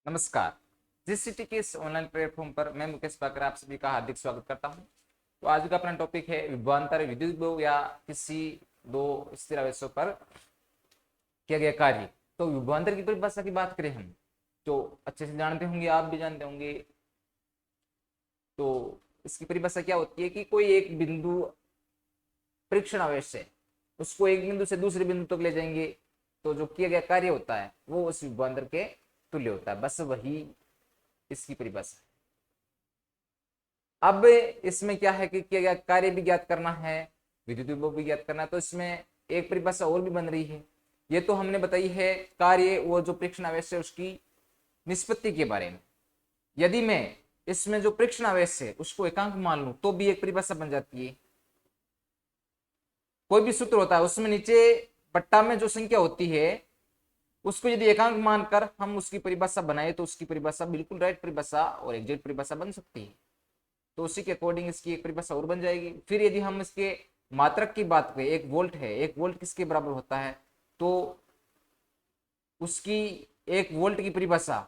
नमस्कार। जीसीटी के इस ऑनलाइन प्लेटफॉर्म पर मैं मुकेश पाकर आप सभी का हार्दिक स्वागत करता हूं। तो आज का अपना टॉपिक है विभवांतर विद्युत विभव या किसी दो स्थिर आवेशों पर किया गया कार्य। तो विभवांतर की परिभाषा की बात करें हम तो अच्छे से जानते होंगे, आप भी जानते होंगे। तो इसकी परिभाषा क्या होती है कि कोई एक बिंदु परीक्षण आवेश है, उसको एक बिंदु से दूसरे बिंदु तक ले जाएंगे तो जो किया गया कार्य होता है वो उस विभवांतर के तुल्य होता है। बस वही इसकी परिभाषा है। अब इसमें क्या है कि किया गया कार्य भी ज्ञात करना है, विद्युत विभव भी ज्ञात करना है। तो इसमें एक परिभाषा और भी बन रही है। ये तो हमने बताई है कार्य वो जो परीक्षण आवेश है उसकी निष्पत्ति के बारे में। यदि मैं इसमें जो परीक्षण आवेश है उसको एकांक मान लूं तो भी एक परिभाषा बन जाती है। कोई भी सूत्र होता है उसमें नीचे पट्टा में जो संख्या होती है उसको यदि एकांक मानकर हम उसकी परिभाषा बनाए तो उसकी परिभाषा बिल्कुल राइट परिभाषा और एग्जैक्ट परिभाषा बन सकती है। तो उसी के अकॉर्डिंग इसकी एक परिभाषा और बन जाएगी। फिर यदि हम इसके मात्रक की बात करें, 1 वोल्ट है, 1 वोल्ट किसके बराबर होता है, तो उसकी 1 वोल्ट की परिभाषा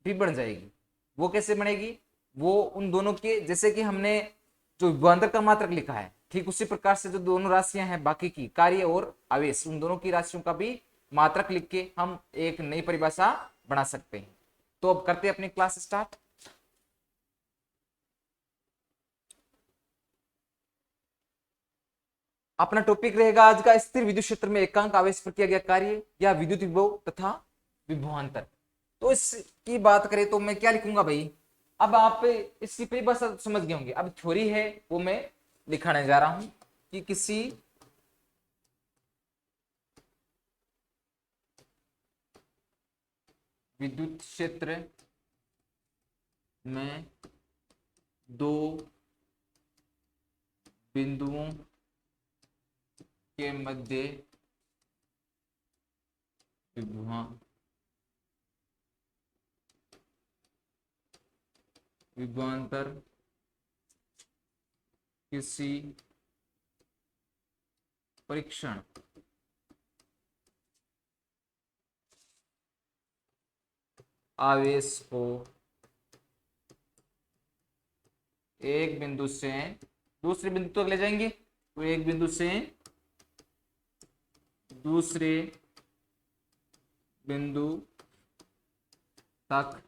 भी बन जाएगी। वो कैसे बनेगी? वो उन दोनों के, जैसे कि हमने जो विभवांतर का मात्रक लिखा है ठीक उसी प्रकार से जो दोनों राशियां हैं बाकी की कार्य और आवेश, उन दोनों की राशियों का भी मात्रक लिख के हम एक नई परिभाषा बना सकते हैं। तो अब करते हैं अपनी क्लास स्टार्ट। अपना टॉपिक रहेगा आज का स्थिर विद्युत क्षेत्र में एकांक आवेश पर किया गया कार्य या विद्युत विभव तथा विभवांतर। तो इसकी बात करें तो मैं क्या लिखूंगा भाई? अब आप इसकी परिभाषा समझ गए होंगे। अब थ्योरी है वो मैं दिखाने जा रहा हूं कि किसी विद्युत क्षेत्र में दो बिंदुओं के मध्य विभवांतर किसी परीक्षण आवेश को एक बिंदु से दूसरे बिंदु तक ले जाएंगे। तो एक बिंदु से दूसरे बिंदु तक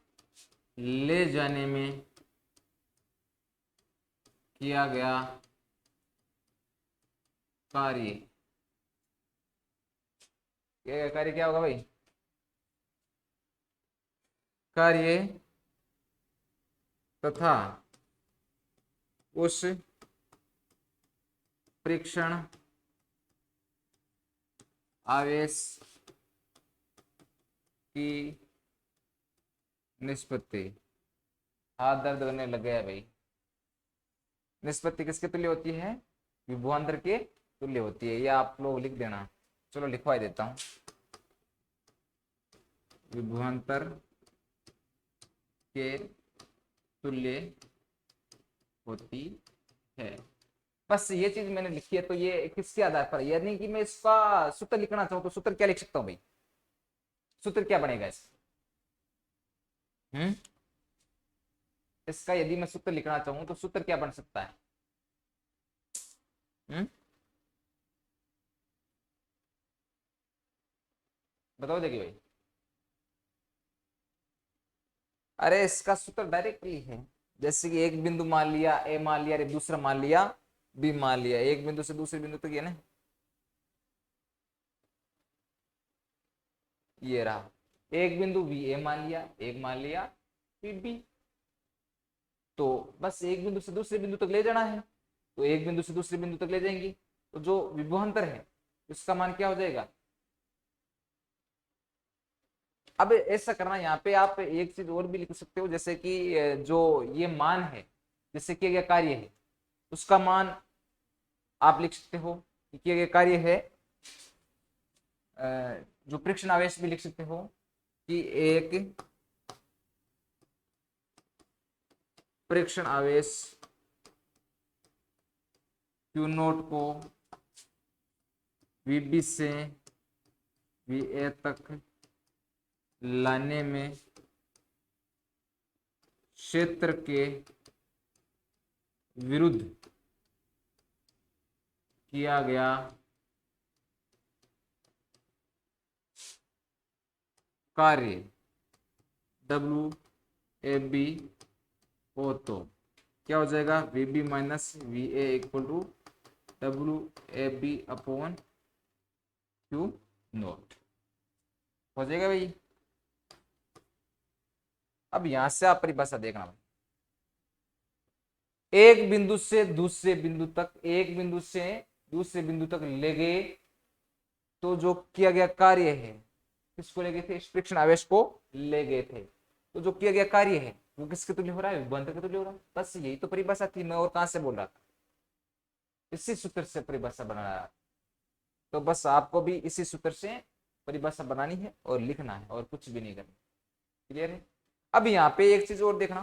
ले जाने में किया गया कार्य, कार्य क्या होगा भाई? कार्य तथा उस परीक्षण आवेश की निष्पत्ति। हाथ दर्द करने लग गया भाई। निष्पत्ति किसके तुल्य होती है? विभवांतर के तुल्य होती है। या आप लोग लिख देना, चलो लिखवा देता हूं। विभवांतर के तुल्य होती है। बस ये चीज मैंने लिखी है। तो ये किसके आधार पर, यानी कि मैं इसका सूत्र लिखना चाहूं तो सूत्र क्या लिख सकता हूं भाई? सूत्र क्या बनेगा इसका? इसका यदि मैं सूत्र लिखना चाहूं तो सूत्र क्या बन सकता है? हम्म बताओ देखिए भाई। अरे इसका सूत्र डायरेक्टली है। जैसे कि एक बिंदु मान लिया ए, मान लिया, अरे दूसरा मान लिया बी, मान लिया, एक बिंदु से दूसरे बिंदु तक, ये ना, ये रहा। एक बिंदु बी ए मान लिया, एक मान लिया बी बी। तो बस एक बिंदु से दूसरे बिंदु तक ले जाना है तो एक बिंदु से दूसरे बिंदु तक ले जाएंगे। तो जो विभवांतर है उसका मान क्या हो जाएगा? अब ऐसा करना, यहाँ पे आप एक चीज और भी लिख सकते हो, जैसे कि जो ये मान है, जैसे किया गया कार्य है उसका मान आप लिख सकते हो कि किया गया कार्य है। जो परीक्षण आवेश भी लिख सकते हो कि एक परीक्षण आवेश क्यू नोट को वीबी से वीए तक लाने में क्षेत्र के विरुद्ध किया गया कार्य डब्ल्यू ए बी हो तो क्या हो जाएगा, V B minus V A equal to W A B upon Q naught हो जाएगा भाई। अब यहां से आप परिभाषा देखना भाई, एक बिंदु से दूसरे बिंदु तक, एक बिंदु से दूसरे बिंदु तक ले गए तो जो किया गया कार्य है, किसको ले गए थे, फ्रिक्शन आवेश को ले गए थे, तो जो किया गया कार्य है वो किसके तुल्य हो रहा है, विभवांतर के तुल्य हो रहा है। बस यही तो परिभाषा थी, मैं और कहां से बोल रहा था, इसी सूत्र से परिभाषा बना रहा। तो बस आपको भी इसी सूत्र से परिभाषा बनानी है और लिखना है और कुछ भी नहीं करना। क्लियर है। अब यहाँ पे एक चीज और देखना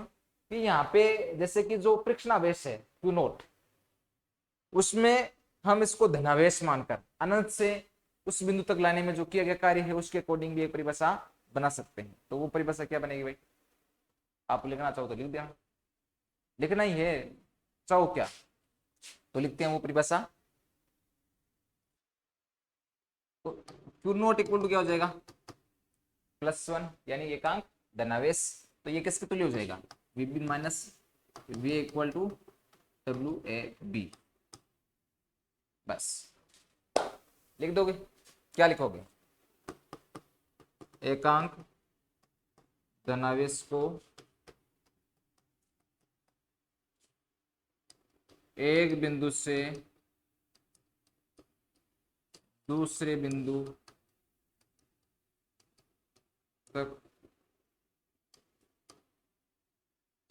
कि यहाँ पे जैसे कि जो परीक्षणावेश है क्यू नोट, उसमें हम इसको धनावेश मानकर अनंत से उस बिंदु तक लाने में जो किया गया कार्य है उसके अकॉर्डिंग भी एक परिभाषा बना सकते हैं। तो वो परिभाषा क्या बनेगी भाई, आप लिखना चाहो तो लिख देना, लिखना ही है, चाहो क्या तो लिखते हैं वो परिभाषा। तो क्यू नोट इक्वल टू क्या हो जाएगा, +1 यानी एकांक धनावेश। तो ये किसके तुल्य हो जाएगा, V B minus V equal to W A B. बस लिख दोगे, क्या लिखोगे, एकांक धनावेश को एक बिंदु से दूसरे बिंदु तक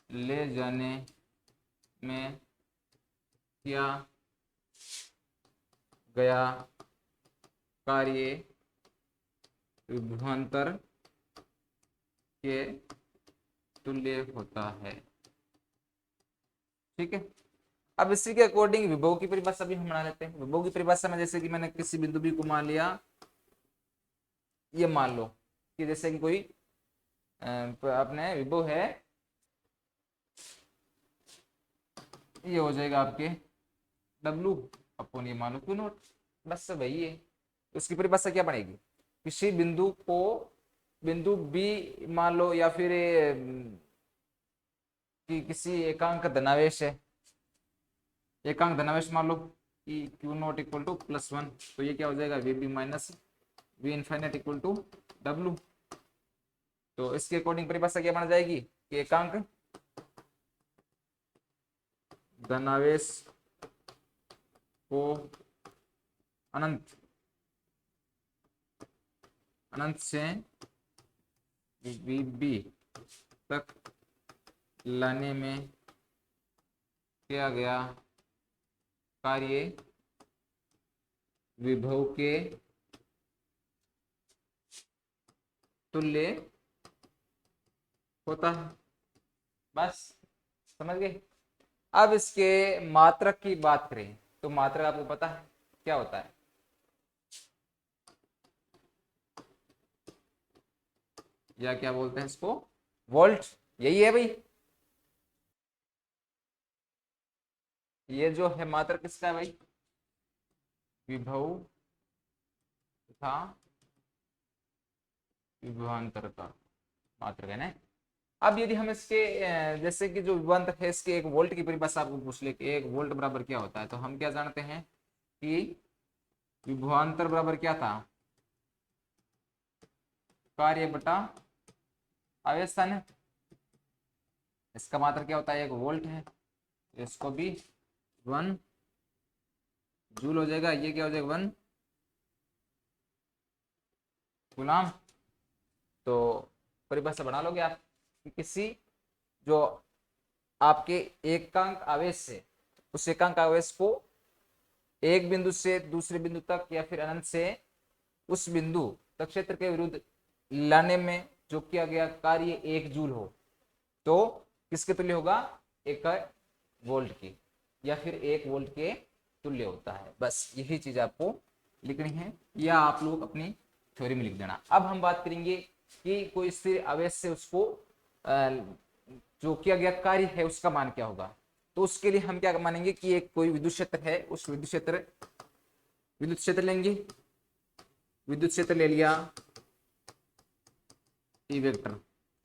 ले जाने में किया गया कार्य विभवांतर के तुल्य होता है। ठीक है। अब इसी के अकॉर्डिंग विभव की परिभाषा भी हम बना लेते हैं। विभव की परिभाषा में जैसे कि मैंने किसी बिंदु भी को मान लिया, ये मान लो कि जैसे कि कोई अपने विभव है, ये हो जाएगा आपके W अपॉन ये मान लो क्यू नोट। बस वही है। उसकी परिभाषा क्या बनेगी, किसी बिंदु को बिंदु बी मान लो या फिर कि किसी एकांक धनावेश है, एकांक धनावेश मान लो कि क्यू नोट इक्वल टू +1, तो ये क्या हो जाएगा, V B minus V infinite equal to W। तो इसके अकॉर्डिंग परिभाषा क्या बन जाएगी कि एकांक धनावेश को अनंत अनंत से वी बी तक लाने में किया गया कार्य विभव के तुल्य होता है। बस समझ गए। अब इसके मात्रक की बात करें तो मात्रक आपको पता है क्या होता है, या क्या बोलते हैं इसको, वोल्ट। यही है भाई, ये जो है मात्रक किसका है भाई, विभव तथा विभवांतर का मात्रक है ना। अब यदि हम इसके जैसे कि जो विभवांतर है इसके एक वोल्ट की परिभाषा आपको पूछ ले कि 1 वोल्ट बराबर क्या होता है, तो हम क्या जानते हैं कि विभवांतर बराबर क्या था, कार्य बटा आवेश स्थान है। इसका मात्रक क्या होता है, 1 वोल्ट है, इसको भी 1 जूल हो जाएगा, ये क्या हो जाएगा 1 कूलम। तो परिभाषा बना लोगे आप कि किसी जो आपके एकांक आवेश से उस एकांक आवेश को एक बिंदु से दूसरे बिंदु तक या फिर अनंत से उस बिंदु तक क्षेत्र के विरुद्ध लाने में जो किया गया कार्य 1 जूल हो, तो किसके तुल्य होगा, 1 वोल्ट की या फिर 1 वोल्ट के तुल्य होता है। बस यही चीज आपको लिखनी है या आप लोग अपनी थ्योरी में लिख देना। अब हम बात करेंगे कि कोई स्थिर आवेश से उसको जो किया गया कार्य है उसका मान क्या होगा। तो उसके लिए हम क्या मानेंगे कि एक कोई विद्युत क्षेत्र है, उस विद्युत क्षेत्र लेंगे, विद्युत क्षेत्र ले लिया ई वेक्टर,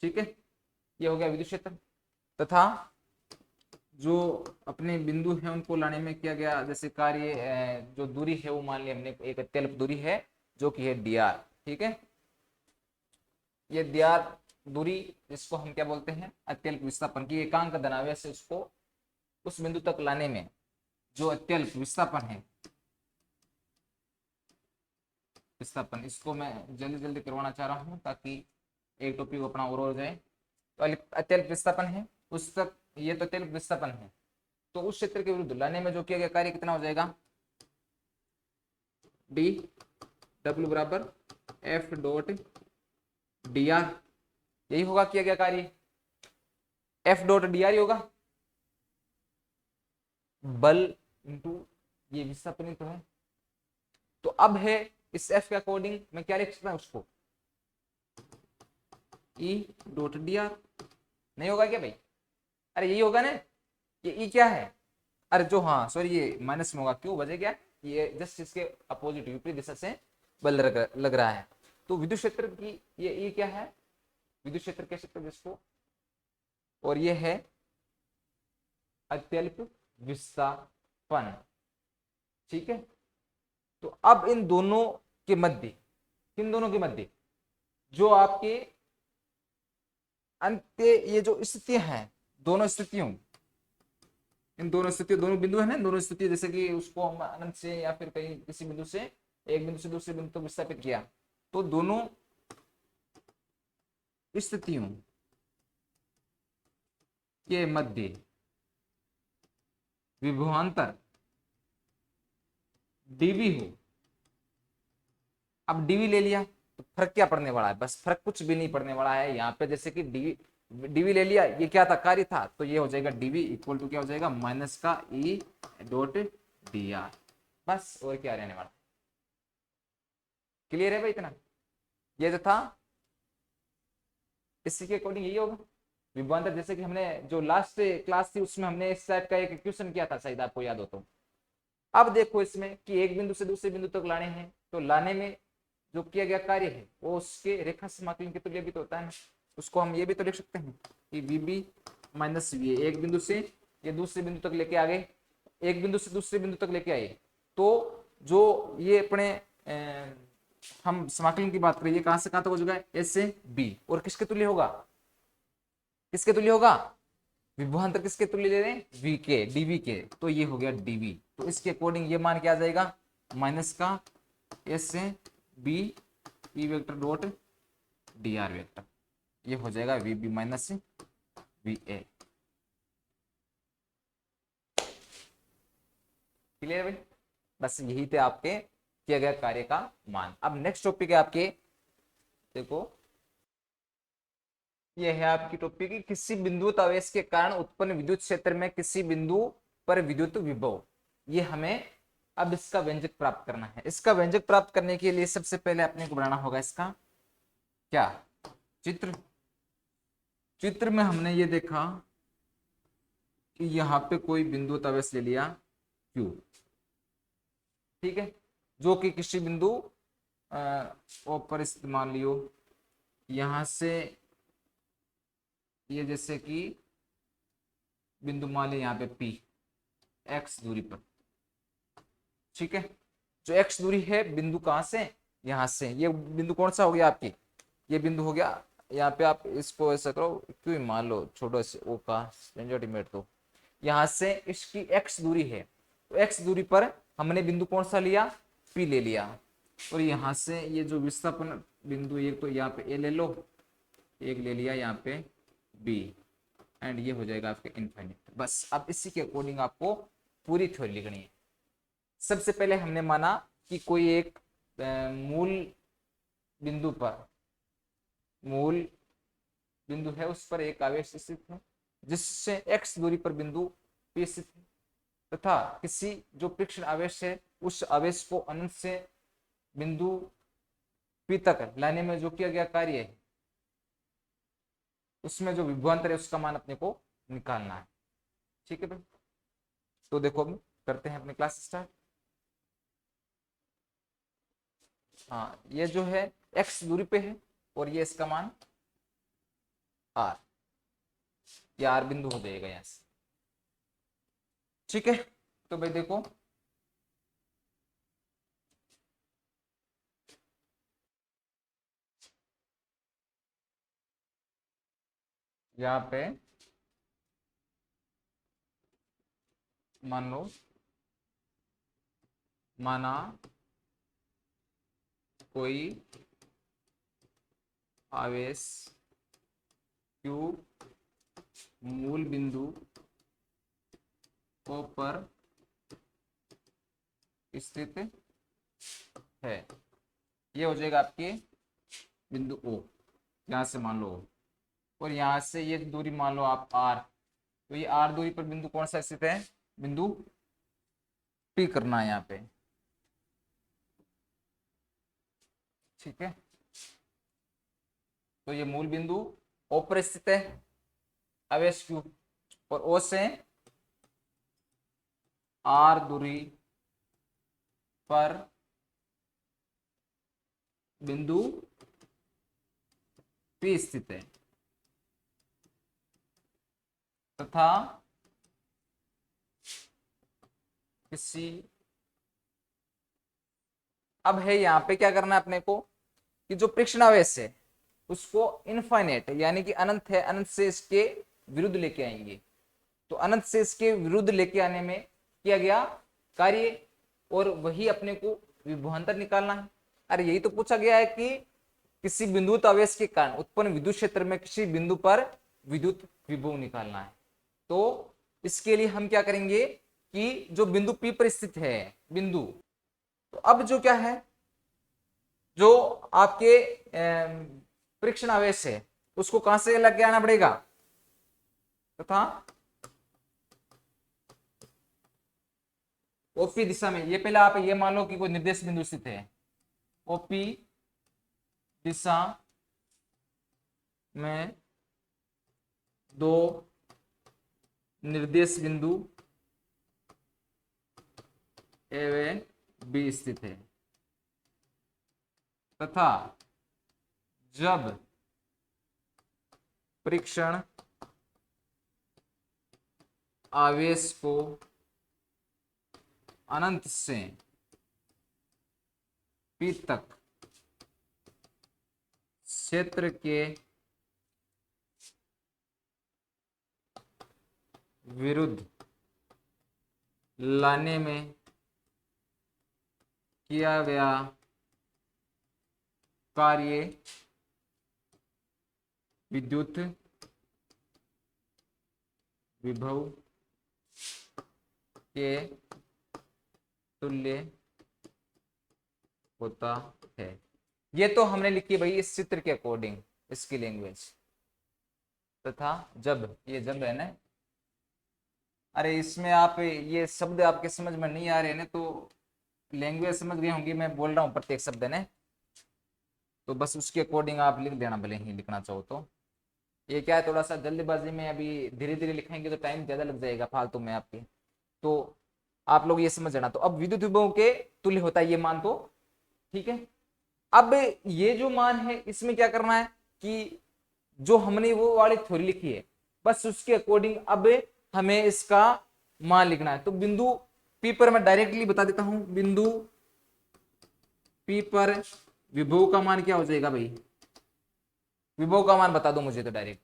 ठीक है, ये हो गया विद्युत क्षेत्र। तथा जो अपने बिंदु है उनको लाने में किया गया जैसे कार्य, जो दूरी है वो मान लिया हमने एक अत्यल्प दूरी है जो कि है dr, ठीक है। ये dr दूरी जिसको हम क्या बोलते हैं, अत्यल्प विस्थापन की एकांक धनावेश से उसको उस बिंदु तक लाने में जो अत्यल्प विस्थापन है, विस्थापन, इसको मैं जल्दी जल्दी करवाना चाह रहा हूं ताकि एक टॉपिक अपना और हो जाए। तो अत्यल्प विस्थापन है उस तक, ये तो अत्यल्प विस्थापन है, तो उस क्षेत्र के विरुद्ध लाने में जो किया गया कार्य कितना हो जाएगा, डी डब्ल्यू बराबर एफ डॉट डी आर, यही होगा किया गया कार्य, एफ डॉट डी आर ही होगा, बल इंटू ये विस्थापन तो है। तो अब है इस एफ के अकॉर्डिंग मैं क्या लिख सकता हूं उसको, ई डॉट डी आर, नहीं होगा क्या भाई, अरे यही होगा ना, ये ई क्या है, अरे जो हाँ सॉरी ये माइनस में होगा, क्यों वजह क्या, ये जस्ट इसके अपोजिट विपरीत दिशा से बल लग रहा है। तो विद्युत क्षेत्र की ये ई क्या है, विद्युत क्षेत्र कह सकते जिसको, और ये है अत्यल्प विस्थापन, ठीक है। तो अब इन दोनों के मध्य, किन दोनों के मध्य, जो आपके अंत्य ये जो स्थितियां हैं, दोनों स्थितियों, इन दोनों स्थितियों, दोनों बिंदु है ना, दोनों स्थिति जैसे कि उसको हम अनंत से या फिर कहीं किसी बिंदु से एक बिंदु से दूसरे बिंदु तक विस्थापित किया, तो दोनों स्थितियों के मध्य विभवांतर डीवी हो। अब डीवी ले लिया तो फर्क क्या पड़ने वाला है, बस फर्क कुछ भी नहीं पड़ने वाला है यहाँ पे, जैसे कि डीवी ले लिया, ये क्या था, कार्य था, तो ये हो जाएगा डीवी इक्वल टू क्या हो जाएगा, माइनस का ई डॉट डी आर, बस और क्या रहने वाला। क्लियर है भाई इतना, ये जो था इसी के अकॉर्डिंग यही होगा विभवांतर, जैसे कि हमने जो लास्ट क्लास थी उसमें हमने इस टाइप का एक इक्वेशन किया था, शायद आपको याद हो तो। अब देखो इसमें कि एक बिंदु से दूसरे बिंदु तक लाने हैं, तो लाने में जो किया गया कार्य है वो उसके रेखा समाकलन के तुल्य भी तो होता है ना, उसको हम ये भी तो लिख सकते हैं कि वी बी माइनस वी, एक बिंदु से ये दूसरे बिंदु तक लेके आ गए, एक बिंदु से दूसरे बिंदु तक लेके आए, तो जो ये अपने हम समाकलन की बात करें, ये कहां से कहां तक हो जाएगा, एस से बी, और किसके तुल्य होगा, किसके तुल्य होगा, विभवांतर किसके तुल्य ले रहे हैं, वी के, डीवी के, तो ये हो गया डीवी। तो इसके अकॉर्डिंग ये मान क्या आ जाएगा, माइनस का एस से B E vector dot D R vector, ये हो जाएगा V B minus V A. Clear भाई, बस यही थे आपके किया गया कार्य का मान। अब नेक्स्ट टॉपिक है आपके, देखो ये है आपकी टॉपिक की किसी बिंदुत आवेश के कारण उत्पन्न विद्युत क्षेत्र में किसी बिंदु पर विद्युत विभव, ये हमें अब इसका व्यंजक प्राप्त करना है। इसका व्यंजक प्राप्त करने के लिए सबसे पहले अपने को बनाना होगा इसका क्या, चित्र। चित्र में हमने ये देखा कि यहाँ पे कोई बिंदुत आवेश ले लिया Q, ठीक है, जो कि किसी बिंदु पर स्थित मान लियो, यहां से ये जैसे कि बिंदु मान लिया यहाँ पे P x दूरी पर, ठीक है, जो x दूरी है बिंदु कहां से, यहां से, ये बिंदु कौन सा हो गया आपकी, ये बिंदु हो गया, यहाँ पे आप इसको ऐसा करो, क्यों मान लो छोड़ो से ओ का झंझट, तो यहाँ से इसकी x दूरी है, तो x दूरी पर हमने बिंदु कौन सा लिया, P ले लिया, और यहाँ से ये जो विस्थापन बिंदु, एक तो यहाँ पे A ले लो, एक ले लिया यहाँ पे B, एंड ये हो जाएगा आपके इनफाइनिट। बस अब इसी के अकॉर्डिंग आपको पूरी थ्योरी लिखनी है। सबसे पहले हमने माना कि कोई एक मूल बिंदु पर, मूल बिंदु है उस पर एक आवेश स्थित है जिससे x दूरी पर बिंदु P स्थित है, तथा किसी जो परीक्षण आवेश है उस आवेश को अनंत से बिंदु P तक लाने में जो किया गया कार्य है उसमें जो विभवांतर है उसका मान अपने को निकालना है। ठीक है भाई, तो देखो अब करते हैं अपनी क्लास स्टार्ट। हाँ, ये जो है x दूरी पे है और ये इसका मान r, ये r बिंदु हो जाएगा यहां से। ठीक है, तो भाई देखो यहाँ पे मान लो, माना कोई आवेश Q मूल बिंदु O पर स्थित है, ये हो जाएगा आपके बिंदु O, यहां से मान लो, और यहां से ये दूरी मान लो आप R, तो ये R दूरी पर बिंदु कौन सा स्थित है, बिंदु P करना है यहाँ पे। ठीक है, तो ये मूल बिंदु O पर स्थित है आवेश Q, और O से R दूरी पर बिंदु P स्थित है, तथा किसी, अब है यहाँ पे क्या करना है अपने को कि जो परीक्षण आवेश है उसको इनफाइनेट यानी कि अनंत है, अनंत से इसके विरुद्ध लेके आएंगे। तो अनंत से इसके विरुद्ध लेके आने में किया गया कार्य, और वही अपने को विभवांतर निकालना है। अरे यही तो पूछा गया है कि किसी बिंदुत आवेश के कारण उत्पन्न विद्युत क्षेत्र में किसी बिंदु पर विद्युत विभव निकालना है। तो इसके लिए हम क्या करेंगे कि जो बिंदु P पर स्थित है बिंदु, तो अब जो क्या है, जो आपके परीक्षण आवेश है उसको कहां से लग आना पड़ेगा, तथा ओपी दिशा में, ये पहले आप ये मान लो कि कोई निर्देश बिंदु स्थित है, ओपी दिशा में दो निर्देश बिंदु ए व बी स्थित है, तथा जब परीक्षण आवेश को अनंत से P तक क्षेत्र के विरुद्ध लाने में किया गया कार्य विद्युत विभव के तुल्य होता है। ये तो हमने लिखी भाई इस चित्र के अकॉर्डिंग इसकी लैंग्वेज, तथा जब, ये जब है ना, अरे इसमें आप ये शब्द आपके समझ में नहीं आ रहे ना, तो लैंग्वेज समझ गए होंगे, मैं बोल रहा हूँ प्रत्येक शब्द ने, तो बस उसके अकॉर्डिंग आप लिख देना भले ही लिखना चाहो तो। ये क्या है, थोड़ा सा जल्दबाजी में, अभी धीरे धीरे लिखेंगे तो टाइम ज्यादा लग जाएगा फालतू में आपके, तो आप लोग ये समझ जाना। तो अब विद्युत विभव के तुल्य होता है ये मान, तो ठीक है। अब ये जो मान है इसमें क्या करना है कि जो हमने वो वाली थ्योरी लिखी है बस उसके अकॉर्डिंग अब हमें इसका मान लिखना है। तो बिंदु P पर मैं डायरेक्टली बता देता हूं, बिंदु P पर विभव का मान क्या हो जाएगा भाई, विभव का मान बता दो मुझे तो डायरेक्ट।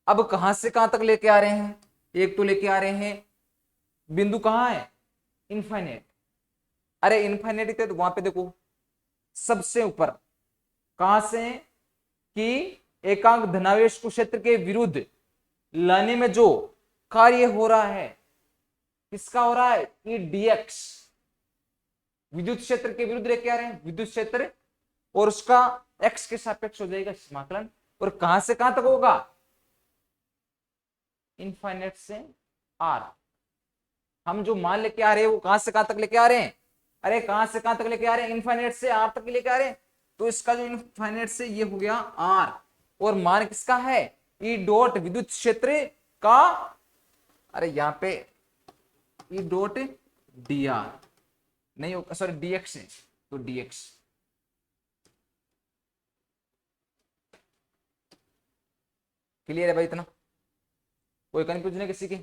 अब कहां से कहां तक लेके आ रहे हैं, एक तो लेके आ रहे हैं बिंदु कहां है, इनफाइनेट। अरे इनफाइनेट थे तो वहां पे देखो सबसे ऊपर कहां से कि एकांक धनावेश को क्षेत्र के विरुद्ध लाने में जो कार्य हो रहा है, किसका हो रहा है, ई डीएक्स, विद्युत क्षेत्र के विरुद्ध लेके आ रहे हैं विद्युत क्षेत्र, और उसका एक्स के सापेक्ष हो जाएगा समाकलन, और कहां से कहां तक होगा, इनफाइनेट से आर। हम जो मान लेके आ रहे हैं वो कहां से कहां तक लेके आ रहे हैं, अरे कहां से कहां तक लेके आ रहे हैं, इनफाइनेट से आर तक लेके आ रहे हैं। तो इसका जो इनफाइनेट से ये हो गया आर, और मान किसका है, ई डॉट विद्युत क्षेत्र का, अरे यहां पे ई डॉट डी आर नहीं होगा, सॉरी डीएक्स है, तो डीएक्स। क्लियर है भाई इतना? कोई कंफ्यूजन है किसी की?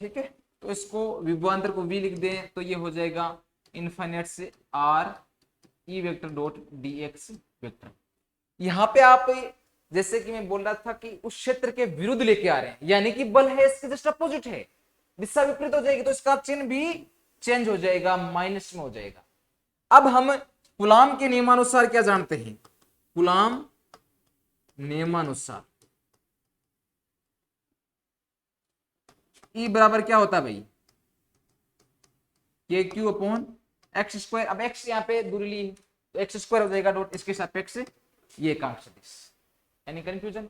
ठीक है, तो इसको विभवांतर को v लिख दें तो ये हो जाएगा इनफाइनाइट से r ई वेक्टर डॉट dx वेक्टर। यहाँ पे आप जैसे कि मैं बोल रहा था कि उस क्षेत्र के विरुद्ध लेके आ रहे हैं, यानी कि बल है इसके जस्ट अपोजिट है, दिशा विपरीत हो जाएगी तो इसका चिन्ह भी चेंज हो जाएगा, माइनस में हो जाएगा। अब हम कूलाम के नियमानुसार क्या जानते हैं? कूलाम नियमानुसार E बराबर क्या होता है भाई? के क्यू अपॉन एक्स स्क्वायर। अब एक्स यहाँ पे दूरी ली तो एक्स स्क्वायर हो जाएगा डॉट इसके सापेक्ष ये एकांक सदिश। Any confusion?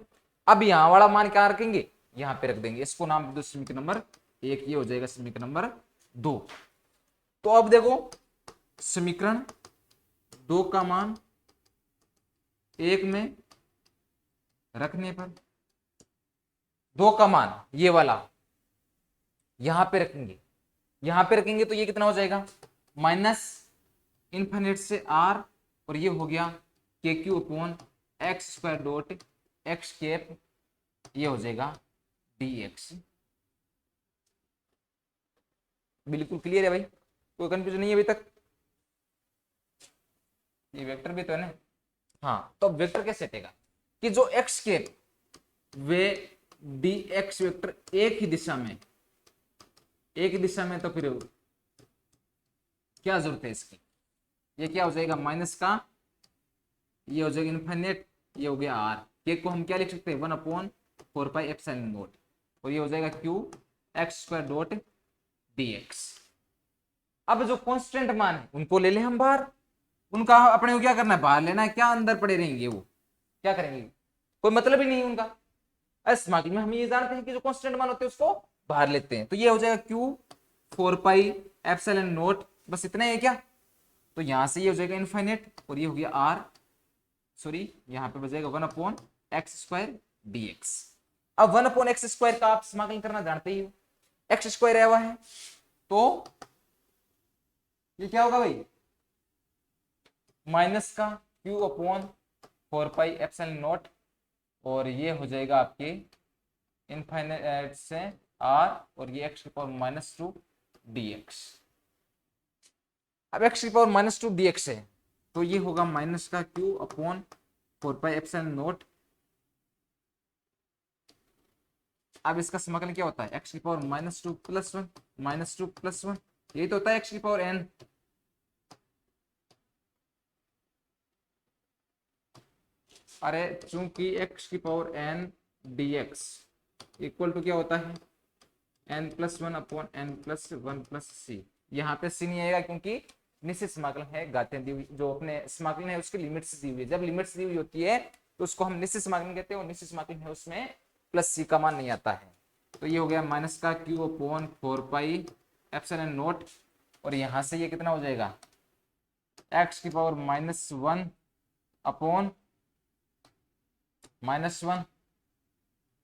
अब यहाँ वाला मान क्या रखेंगे? यहाँ पे रख देंगे, इसको नाम दे दो समीकरण नंबर 1, ये हो जाएगा समीकरण नंबर 2। तो अब देखो समीकरण 2 का मान 1 में रखने पर 2 का मान ये वाला यहां पे रखेंगे, यहां पे रखेंगे तो ये कितना हो जाएगा? माइनस इनफिनिट से r, और ये हो गया के Q upon x square dot x cap, ये हो जाएगा dx। बिल्कुल क्लियर है भाई? कोई कंफ्यूजन नहीं है अभी तक? ये वेक्टर भी तो है ना? हाँ, तो वेक्टर कैसे हटेगा कि जो एक्स कैप वे dx वेक्टर एक ही दिशा में, एक ही दिशा में, तो फिर क्या जरूरत है इसकी? ये क्या हो जाएगा? माइनस का ये हो जाएगा इनफाइनेट, ये हो गया r, के को हम क्या लिख सकते हैं? 1/4 एप्सिलॉन नॉट, और ये हो जाएगा q x square dot dx। अब जो कांस्टेंट मान है उनको ले ले हम बाहर, उनका अपने को क्या करना है? बाहर लेना है, क्या अंदर पड़े रहेंगे? वो क्या करेंगे? कोई मतलब ही नहीं उनका। स्मार्ट में हम ये जानते हैं कि जो कांस्टेंट मान होते हैं उसको बाहर लेते हैं, तो ये हो जाएगा q 4 एप्सिलॉन नॉट, बस इतना ही है क्या? तो यहां से ये हो जाएगा इनफाइनेट, और ये हो गया r, सॉरी यहाँ पे बचेगा 1/x² dx। अब 1/x² का आप समाकलन करना जानते ही हो, एक्स स्क्वायर आया हुआ है तो ये क्या होगा भाई? माइनस का q/4 एप्सिलॉन नॉट, और ये हो जाएगा आपके इनफाइनाइट से r, और ये x⁻² dx। अब x⁻² dx है तो ये होगा माइनस का q/4 एप्सिलॉन नॉट। अब इसका समाकलन क्या होता है? x⁻² + 1 -2 + 1, यही तो होता है x⁻n। अरे चूंकि x⁻n dx इक्वल टू क्या होता है? n+1/n+1 + c। यहाँ पे c नहीं आएगा क्योंकि निश्चित समाकलन है, घातीय दी हुई, जो अपने समाकलन है उसकी लिमिट्स दी हुई है। जब लिमिट्स दी हुई होती है तो उसको हम निश्चित समाकलन कहते हैं, और निश्चित समाकलन है उसमें प्लस c का मान नहीं आता है। तो ये हो गया माइनस का q/4 एप्सिलॉन नॉट, और यहाँ से ये कितना हो जाएगा? x⁻−1 अपॉन -1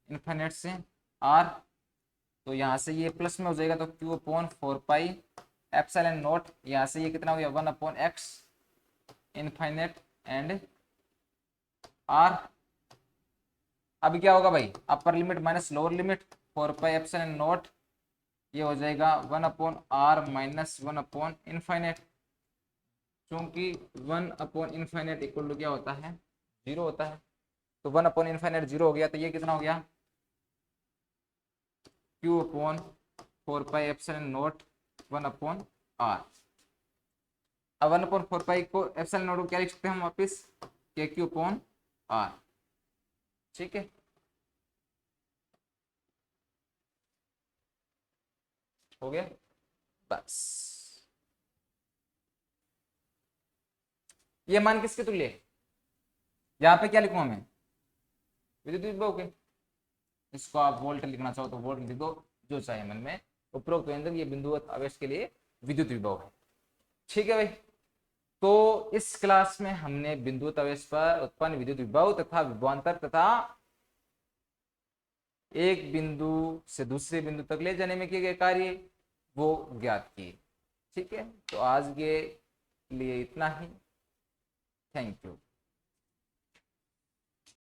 इनफिनिट से r, तो यहाँ से ये प्लस में हो जाएगा, तो q/4 एप्सिलॉन नॉट, यहाँ से ये कितना हो गया? 1/x infinite and r। अभी क्या होगा भाई? Upper limit minus lower limit 4 epsilon not, ये हो जाएगा 1/r माइनस 1/इनफिनिट, क्योंकि 1/इनफिनिट इक्वल टू क्या होता है? 0 होता है, तो 1/इनफिनिट 0 हो गया, तो ये कितना हो गया? q/4 epsilon not 1/r। अब 1/4 को एप्सिलॉन नॉट को क्या लिख सकते हैं हम वापिस? kq/r। ठीक है, हो गया बस। ये मान किसके तुल्य है? यहाँ पे क्या लिखूंगा मैं? विद्युत विभव के। इसको आप वोल्ट लिखना चाहो तो वोल्ट लिख दो, जो चाहे मन में। उपरोक्त व्यंजक ये बिंदुवत आवेश के लिए विद्युत विभव है। ठीक है भाई, तो इस क्लास में हमने बिंदु तवेश पर उत्पन्न विद्युत विभव तथा विभवांतर तथा एक बिंदु से दूसरे बिंदु तक ले जाने में किए गए कार्य वो ज्ञात किए। ठीक है, तो आज के लिए इतना ही। Thank you.